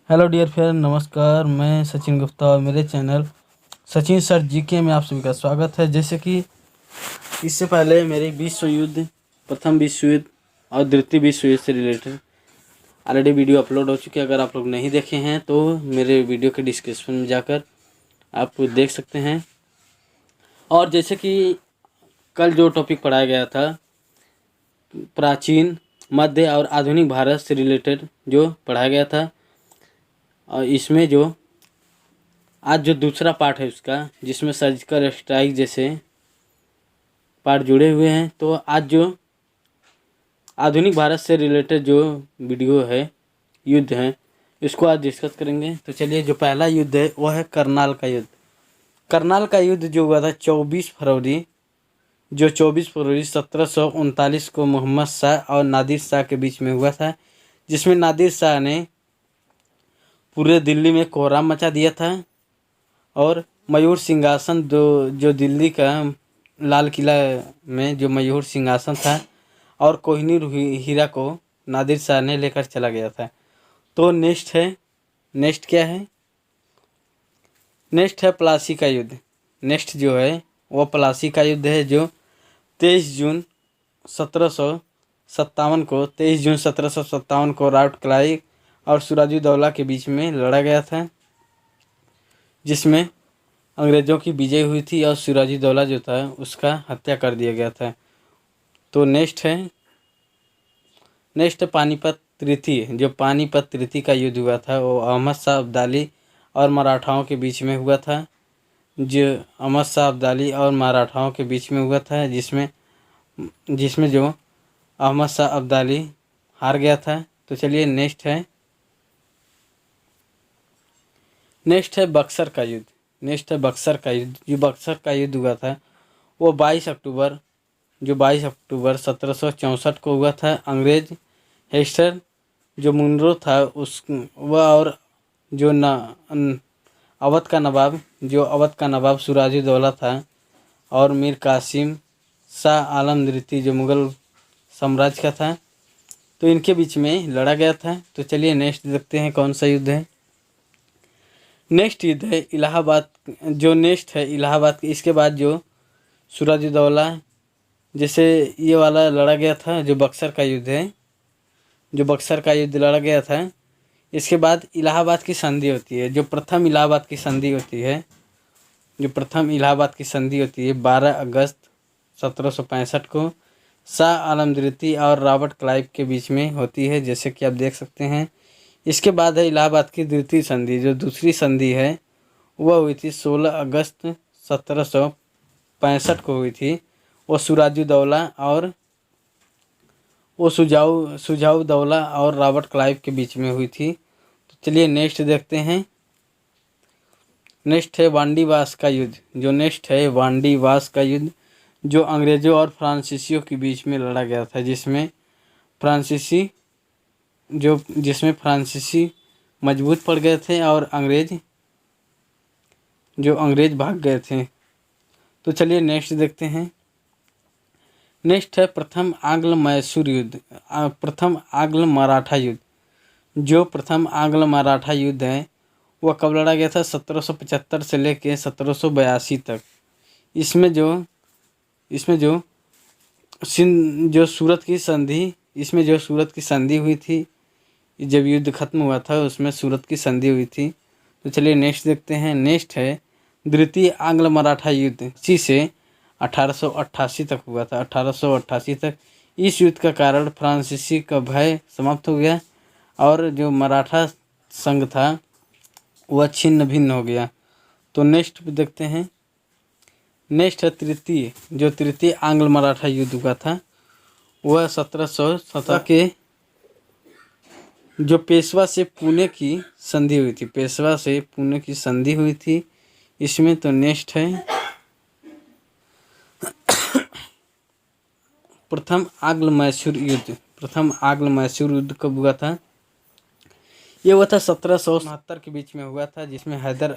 Hello dear friend, नमस्कार। मैं सचिन गुप्ता और मेरे चैनल सचिन सर जीके में आप सभी का स्वागत है। जैसे कि इससे पहले मेरे विश्व युद्ध, प्रथम विश्व युद्ध और द्वितीय विश्व युद्ध से रिलेटेड ऑलरेडी वीडियो अपलोड हो चुके हैं। अगर आप लोग नहीं देखे हैं तो मेरे वीडियो के डिस्क्रिप्शन में जाकर आप देख सकते हैं। और जैसे कि कल जो टॉपिक पढ़ाया गया था, प्राचीन, मध्य और आधुनिक भारत से रिलेटेड जो पढ़ाया गया था, और इसमें जो आज जो दूसरा पार्ट है उसका, जिसमें सर्जिकल स्ट्राइक जैसे पार्ट जुड़े हुए हैं, तो आज जो आधुनिक भारत से रिलेटेड जो वीडियो है, युद्ध है, इसको आज डिस्कस करेंगे। तो चलिए, जो पहला युद्ध है वो है करनाल का युद्ध। करनाल का युद्ध जो हुआ था 24 फरवरी 1739 को मोहम्मद शाह और नादिर शाह के बीच में हुआ था, जिसमें नादिर शाह ने पूरे दिल्ली में कोहराम मचा दिया था और मयूर सिंहासन जो दिल्ली का लाल किला में जो मयूर सिंहासन था और कोहिनूर हीरा को नादिर शाह ने लेकर चला गया था। तो नेक्स्ट क्या है? नेक्स्ट है प्लासी का युद्ध। नेक्स्ट जो है वो प्लासी का युद्ध है, जो 23 जून 1757 को राउट क्लाइव और सिराजुद्दौला के बीच में लड़ा गया था, जिसमें अंग्रेज़ों की विजय हुई थी और सिराजुद्दौला जो था उसका हत्या कर दिया गया था। तो नेक्स्ट पानीपत तृतीय। जो पानीपत तृतीय का युद्ध हुआ था वो अहमद शाह अब्दाली और मराठाओं के बीच में हुआ था। जो अहमद शाह अब्दाली और मराठाओं के बीच में हुआ था, जिसमें जो अहमद शाह अब्दाली हार गया था। तो चलिए, नेक्स्ट है बक्सर का युद्ध। जो बक्सर का युद्ध हुआ था वो 22 अक्टूबर 1764 को हुआ था। अंग्रेज हेस्टर जो मुनरो था वह और जो अवध का नवाब सिराजुद्दौला था और मीर कासिम शाह आलम द्वितीय जो मुगल साम्राज्य का था, तो इनके बीच में लड़ा गया था। तो चलिए, नेक्स्ट देखते हैं कौन सा युद्ध है। नेक्स्ट युद्ध है इलाहाबाद। इलाहाबाद। इसके बाद जो सिराजुद्दौला, जैसे ये वाला लड़ा गया था, जो बक्सर का युद्ध लड़ा गया था, इसके बाद इलाहाबाद की संधि होती है। जो प्रथम इलाहाबाद की संधि होती है 12 अगस्त 1765 को शाह आलम द्वितीय और रॉबर्ट क्लाइव के बीच में होती है, जैसे कि आप देख सकते हैं। इसके बाद है इलाहाबाद की द्वितीय संधि। जो दूसरी संधि है वह हुई थी 16 अगस्त 1765 को हुई थी। वो सुजाउद्दौला और रॉबर्ट क्लाइव के बीच में हुई थी। तो चलिए, नेक्स्ट देखते हैं। नेक्स्ट है वांडीवास का युद्ध। जो अंग्रेज़ों और फ्रांसीसियों के बीच में लड़ा गया था, जिसमें फ्रांसीसी मजबूत पड़ गए थे और अंग्रेज भाग गए थे। तो चलिए, नेक्स्ट देखते हैं। नेक्स्ट है प्रथम आंग्ल मराठा युद्ध। जो प्रथम आंग्ल मराठा युद्ध है वह कब लड़ा गया था? 1775 से लेके 1782 तक। इसमें जो सूरत की संधि हुई थी, जब युद्ध खत्म हुआ था उसमें सूरत की संधि हुई थी। तो चलिए, नेक्स्ट देखते हैं। नेक्स्ट है द्वितीय आंग्ल मराठा युद्ध। इसी से 1888 तक हुआ था। 1888 तक इस युद्ध का कारण फ्रांसीसी का भय समाप्त हो गया और जो मराठा संघ था वह छिन्न भिन्न हो गया। तो नेक्स्ट देखते हैं। नेक्स्ट है तृतीय आंग्ल मराठा युद्ध हुआ था वह 1717 के जो पेशवा से पुणे की संधि हुई थी। इसमें तो नेक्स्ट है प्रथम आंग्ल मैसूर युद्ध कब हुआ था? ये हुआ था 1769 के बीच में हुआ था, जिसमें हैदर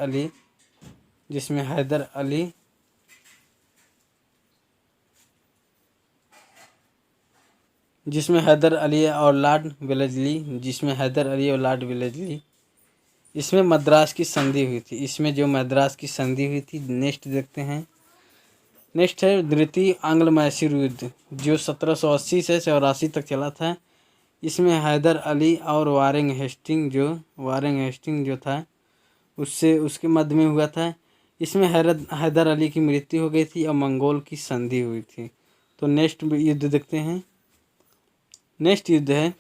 अली और लॉर्ड वेलेस्ली इसमें मद्रास की संधि हुई थी। इसमें जो मद्रास की संधि हुई थी। नेक्स्ट देखते हैं। नेक्स्ट है द्वितीय आंग्ल मैसूर युद्ध जो 1780 से 84 तक चला था। इसमें हैदर अली और वारेन हेस्टिंग जो था उससे उसके मध्य में हुआ था। इसमें हैदर अली की मृत्यु हो गई थी और मंगोल की संधि हुई थी। तो नेक्स्ट युद्ध देखते हैं। नेक्स्ट युद्ध है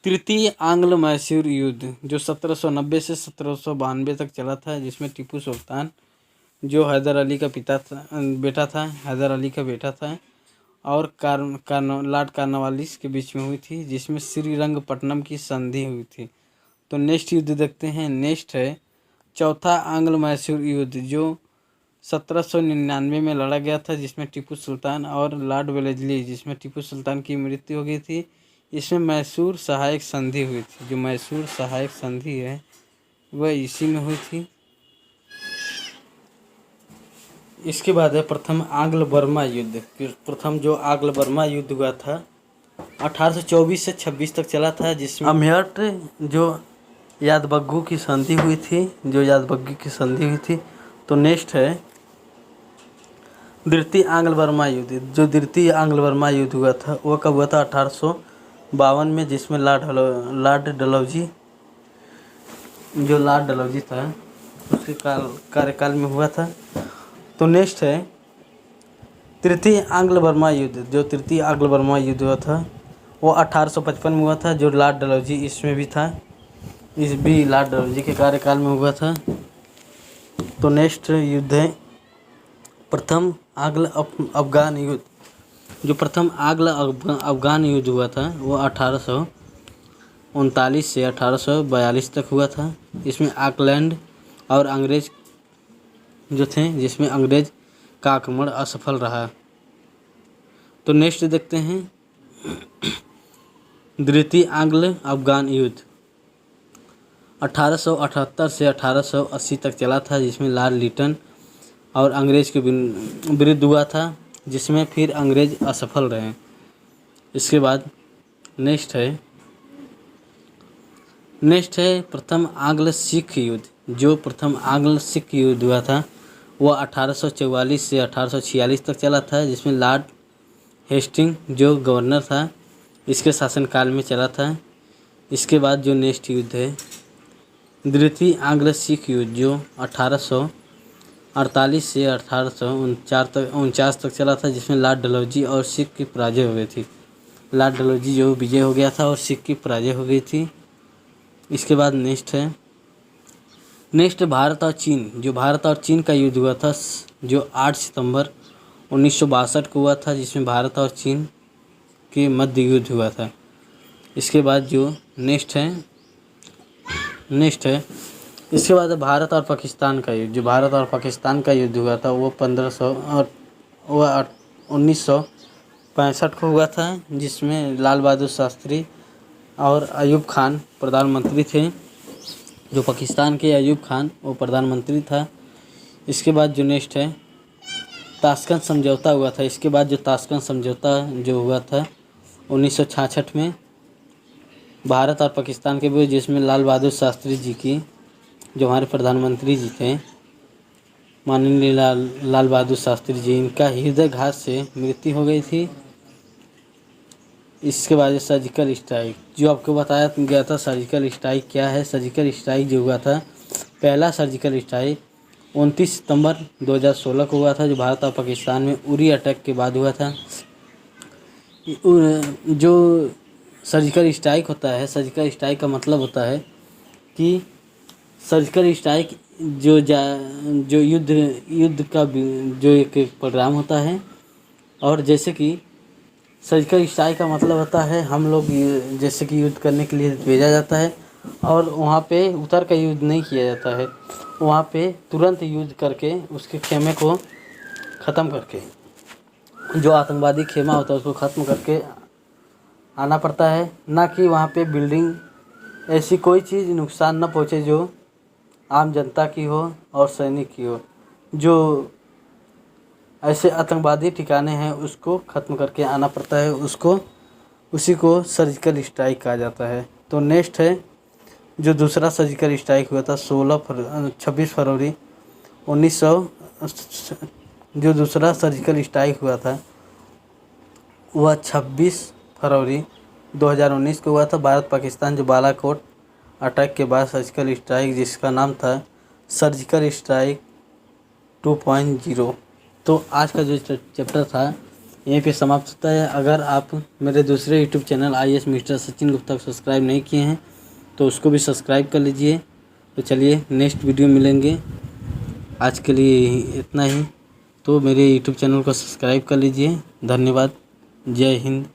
तृतीय आंग्ल मैसूर युद्ध जो 1790 से 1792 तक चला था, जिसमें टीपू सुल्तान जो हैदर अली का हैदर अली का बेटा था और लॉर्ड कॉर्नवालिस के बीच में हुई थी, जिसमें श्रीरंगपट्टनम की संधि हुई थी। तो नेक्स्ट युद्ध देखते हैं। नेक्स्ट है चौथा आंग्ल मैसूर युद्ध जो 1799 में लड़ा गया था, जिसमें टीपू सुल्तान और लॉर्ड वेलेस्ली जिसमें टीपू सुल्तान की मृत्यु हो गई थी। इसमें मैसूर सहायक संधि हुई थी। जो मैसूर सहायक संधि है वह इसी में हुई थी। इसके बाद है प्रथम आंग्ल बर्मा युद्ध। प्रथम जो आंग्ल बर्मा युद्ध हुआ था 1824 से 26 तक चला था, जिसमें अमेहट जो यादबग्गू की संधि हुई थी। तो नेक्स्ट है द्वितीय आंग्ल बर्मा युद्ध। जो द्वितीय आंग्ल बर्मा युद्ध हुआ था वह कब हुआ था? 1852 में, जिसमें लॉर्ड डलहौजी था उसके कार्यकाल में हुआ था। तो नेक्स्ट है तृतीय आंग्ल बर्मा युद्ध। जो तृतीय आंग्ल बर्मा युद्ध हुआ था वो 1855 में हुआ था, जो लॉर्ड डलहौजी इसमें भी था। इस भी लॉर्ड डलहौजी के कार्यकाल में हुआ था। तो नेक्स्ट युद्ध है प्रथम आंग्ल अफगान युद्ध। जो प्रथम आंग्ल अफगान युद्ध हुआ था वो 1839 से 1842 तक हुआ था। इसमें ऑकलैंड और अंग्रेज जो थे, जिसमें अंग्रेज का आक्रमण असफल रहा। तो नेक्स्ट देखते हैं द्वितीय आंग्ल अफगान युद्ध 1878 से 1880 तक चला था, जिसमें लॉर्ड लिटन और अंग्रेज के विरुद्ध हुआ था, जिसमें फिर अंग्रेज असफल रहे। इसके बाद नेक्स्ट है प्रथम आंग्ल सिख युद्ध। जो प्रथम आंग्ल सिख युद्ध हुआ था वह 1844 से 1846 तक चला था, जिसमें लॉर्ड हेस्टिंग जो गवर्नर था इसके शासनकाल में चला था। इसके बाद जो नेक्स्ट युद्ध है द्वितीय आंग्ल सिख युद्ध जो 1848 से 1849 तक चला था, जिसमें लॉर्ड डलहौजी और सिख की पराजय हो गई थी। लॉर्ड डलहौजी जो विजय हो गया था और सिख की पराजय हो गई थी। इसके बाद नेक्स्ट भारत और चीन। जो भारत और चीन का युद्ध हुआ था जो 8 सितंबर 1962 को हुआ था, जिसमें भारत और चीन के मध्य युद्ध हुआ था। इसके बाद जो नेक्स्ट है इसके बाद भारत और पाकिस्तान का युद्ध। जो भारत और पाकिस्तान का युद्ध हुआ था वो 1965 को हुआ था, जिसमें लाल बहादुर शास्त्री और अयूब खान प्रधानमंत्री थे। जो पाकिस्तान के अयूब खान वो प्रधानमंत्री था। इसके बाद जो नेक्स्ट है ताशकंद समझौता हुआ था। इसके बाद जो ताशकंद समझौता जो हुआ था 1966 में भारत और पाकिस्तान के बीच, जिसमें लाल बहादुर शास्त्री जी की जो हमारे प्रधानमंत्री जी थे माननीय लाल बहादुर शास्त्री जी, इनका हृदयघात से मृत्यु हो गई थी। इसके बाद सर्जिकल स्ट्राइक जो आपको बताया गया था। सर्जिकल स्ट्राइक क्या है? सर्जिकल स्ट्राइक जो हुआ था पहला सर्जिकल स्ट्राइक 29 सितंबर 2016 को हुआ था, जो भारत और पाकिस्तान में उरी अटैक के बाद हुआ था। जो सर्जिकल स्ट्राइक होता है, सर्जिकल स्ट्राइक का मतलब होता है कि सर्जिकल स्ट्राइक जो युद्ध का जो एक प्रोग्राम होता है, और जैसे कि सर्जिकल स्ट्राइक का मतलब होता है हम लोग जैसे कि युद्ध करने के लिए भेजा जाता है और वहाँ पे उतर कर युद्ध नहीं किया जाता है, वहाँ पे तुरंत युद्ध करके उसके खेमे को ख़त्म करके, जो आतंकवादी खेमा होता है उसको ख़त्म करके आना पड़ता है। ना कि वहाँ पे बिल्डिंग ऐसी कोई चीज़ नुकसान न पहुँचे जो आम जनता की हो और सैनिक की हो। जो ऐसे आतंकवादी ठिकाने हैं उसको ख़त्म करके आना पड़ता है, उसी को सर्जिकल स्ट्राइक कहा जाता है। तो नेक्स्ट है जो दूसरा सर्जिकल स्ट्राइक हुआ था 26 फरवरी 1900, जो दूसरा सर्जिकल स्ट्राइक हुआ था वह 26 फरवरी 2019 को हुआ था। भारत पाकिस्तान जो बालाकोट अटैक के बाद सर्जिकल स्ट्राइक, जिसका नाम था सर्जिकल स्ट्राइक 2.0। तो आज का जो चैप्टर था यहीं पे समाप्त होता है। अगर आप मेरे दूसरे YouTube channel IAS mister Sachin Gupta को सब्सक्राइब नहीं किए हैं तो उसको भी सब्सक्राइब कर लीजिए। तो चलिए नेक्स्ट वीडियो मिलेंगे। आज के लिए इतना ही। तो मेरे यूट्यूब चैनल को सब्सक्राइब कर लीजिए। धन्यवाद। जय हिंद।